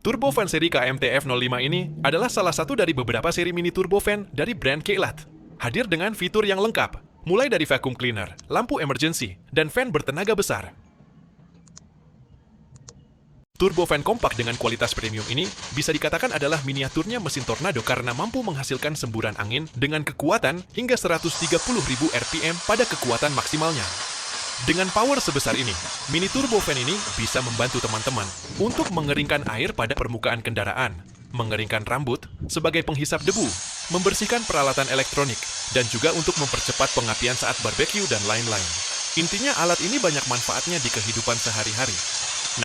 Turbofan seri KMTF05 ini adalah salah satu dari beberapa seri mini turbofan dari brand Keilat. Hadir dengan fitur yang lengkap, mulai dari vacuum cleaner, lampu emergency, dan fan bertenaga besar. Turbofan kompak dengan kualitas premium ini bisa dikatakan adalah miniaturnya mesin tornado karena mampu menghasilkan semburan angin dengan kekuatan hingga 130.000 rpm pada kekuatan maksimalnya. Dengan power sebesar ini, mini turbofan ini bisa membantu teman-teman untuk mengeringkan air pada permukaan kendaraan, mengeringkan rambut sebagai penghisap debu, membersihkan peralatan elektronik, dan juga untuk mempercepat pengapian saat barbeque dan lain-lain. Intinya alat ini banyak manfaatnya di kehidupan sehari-hari.